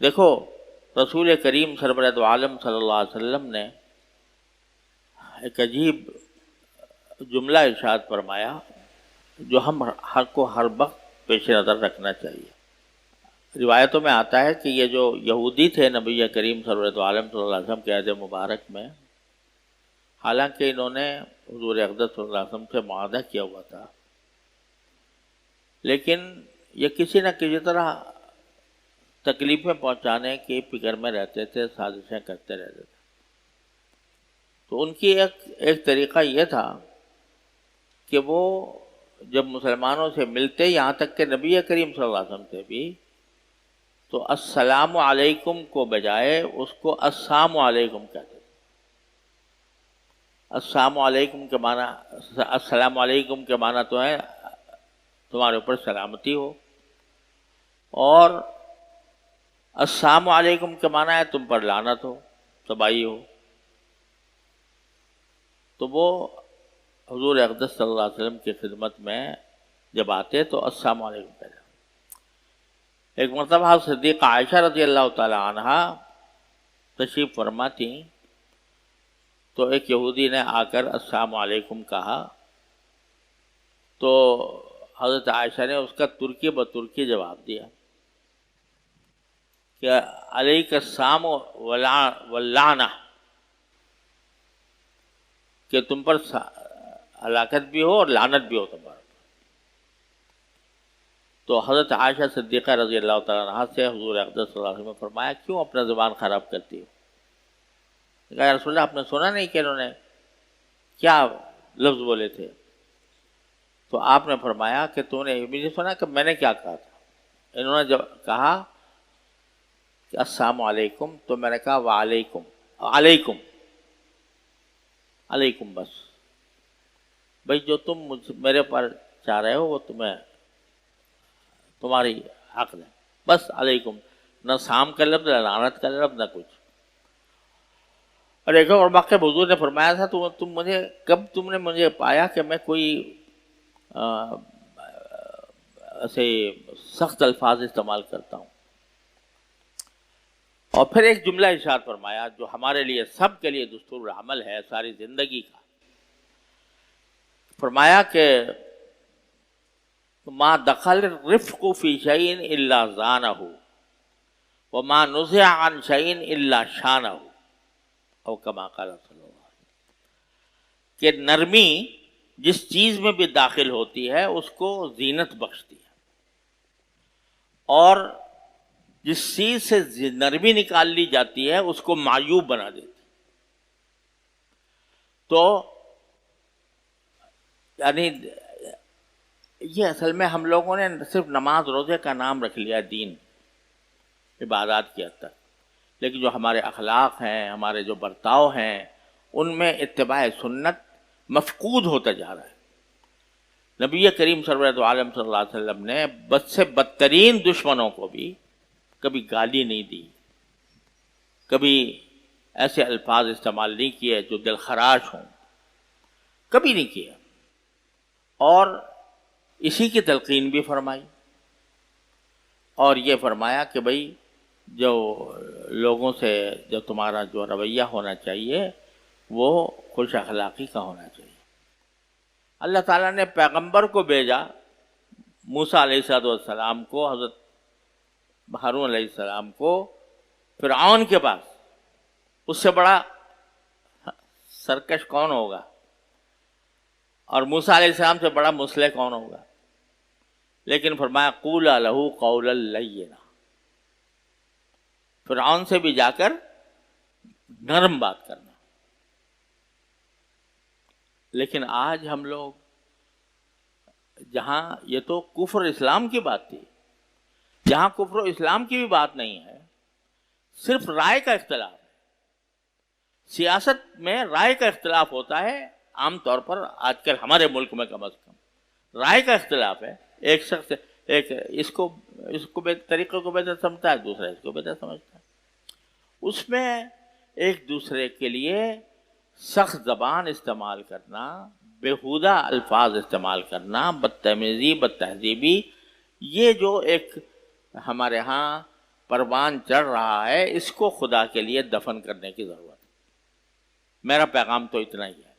دیکھو رسول کریم سرورت عالم صلی اللہ علیہ وسلم نے ایک عجیب جملہ ارشاد فرمایا جو ہم کو ہر وقت پیش نظر رکھنا چاہیے۔ روایتوں میں آتا ہے کہ یہ جو یہودی تھے نبی کریم سرورت عالم صلی اللہ علیہ وسلم کے عہد مبارک میں، حالانکہ انہوں نے حضور اقدس صلی اللہ علیہ وسلم سے معاہدہ کیا ہوا تھا، لیکن یہ کسی نہ کسی طرح تکلیفیں پہنچانے کی فکر میں رہتے تھے، سازشیں کرتے رہتے تھے۔ تو ان کی ایک طریقہ یہ تھا کہ وہ جب مسلمانوں سے ملتے، یہاں تک کہ نبی کریم صلی اللہ علیہ وسلم سے بھی، تو السلام علیکم کو بجائے اس کو السلام علیکم کہتے تھے۔ السلام علیکم کے معنی، السلام علیکم کے معنی تو ہے تمہارے اوپر سلامتی ہو، اور السلام علیکم کے معنی ہے تم پر لعنت ہو، تباہی ہو۔ تو وہ حضور اقدس صلی اللہ علیہ وسلم کی خدمت میں جب آتے تو السلام علیکم کہتے۔ ایک مرتبہ صدیقہ عائشہ رضی اللہ تعالی عنہ تشریف فرما تھیں، تو ایک یہودی نے آ کر السلام علیکم کہا، تو حضرت عائشہ نے اس کا ترکی بترکی جواب دیا کہ علیک السلام واللعنہ، کہ تم پر ہلاکت بھی ہو اور لعنت بھی ہو تمہارے۔ تو حضرت عائشہ صدیقہ رضی اللہ تعالیٰ عنہ سے حضور اقدس صلی اللہ علیہ وسلم نے فرمایا کیوں اپنا زبان خراب کرتی ہو؟ کہا یا رسول اللہ آپ نے سنا نہیں کہ انہوں نے کیا لفظ بولے تھے؟ تو آپ نے فرمایا کہ تو نے بھی نہیں سنا کہ میں نے کیا کہا تھا؟ انہوں نے جب کہا کہ السلام علیکم، تو میں نے کہا وعلیکم، علیکم علیکم، بس بھائی جو تم میرے پر چاہ رہے ہو وہ تمہاری حق ہے، بس علیکم، نہ سام کا لفظ، نہ لعنت کا لفظ، نہ کچھ۔ اور ایک اور واقعہ حضور نے فرمایا تھا کب تم نے مجھے پایا کہ میں کوئی ایسے سخت الفاظ استعمال کرتا ہوں؟ اور پھر ایک جملہ ارشاد فرمایا جو ہمارے لیے سب کے لیے دستور عمل ہے ساری زندگی کا۔ فرمایا کہ ما دخل الرفق فی شیء الا زانہ وما نزع عن شیء الا شانہ، او کما قال صلی اللہ علیہ وسلم، کہ نرمی جس چیز میں بھی داخل ہوتی ہے اس کو زینت بخشتی ہے، اور جس چیز سے نرمی نکال لی جاتی ہے اس کو معیوب بنا دیتی ہے۔ تو یعنی یہ اصل میں ہم لوگوں نے صرف نماز روزے کا نام رکھ لیا دین، عبادات کی حد تک، لیکن جو ہمارے اخلاق ہیں، ہمارے جو برتاؤ ہیں، ان میں اتباع سنت مفقود ہوتا جا رہا ہے۔ نبی کریم سرورت عالم صلی اللہ علیہ وسلم نے بد سے بدترین دشمنوں کو بھی کبھی گالی نہیں دی، کبھی ایسے الفاظ استعمال نہیں کیے جو دل خراش ہوں، کبھی نہیں کیا، اور اسی کی تلقین بھی فرمائی، اور یہ فرمایا کہ بھئی جو لوگوں سے جو تمہارا جو رویہ ہونا چاہیے وہ خوش اخلاقی کا ہونا چاہیے۔ اللہ تعالیٰ نے پیغمبر کو بھیجا موسیٰ علیہ السلام کو، حضرت ہارون علیہ السلام کو فرعون کے پاس، اس سے بڑا سرکش کون ہوگا، اور موسیٰ علیہ السلام سے بڑا مصلح کون ہوگا؟ لیکن فرمایا قولا لہ قولا لینا، فرعون سے بھی جا کر نرم بات کرنا۔ لیکن آج ہم لوگ، جہاں یہ تو کفر اسلام کی بات تھی، جہاں کفر و اسلام کی بھی بات نہیں ہے، صرف رائے کا اختلاف ہے۔ سیاست میں رائے کا اختلاف ہوتا ہے عام طور پر، آج کل ہمارے ملک میں کم از کم رائے کا اختلاف ہے۔ ایک شخص اس کو طریقے کو بہتر سمجھتا ہے، دوسرا اس کو بہتر سمجھتا ہے۔ اس میں ایک دوسرے کے لیے سخت زبان استعمال کرنا، بیہودہ الفاظ استعمال کرنا، بدتمیزی، بد تہذیبی، یہ جو ایک ہمارے ہاں پروان چڑھ رہا ہے، اس کو خدا کے لیے دفن کرنے کی ضرورت ہے۔ میرا پیغام تو اتنا ہی ہے۔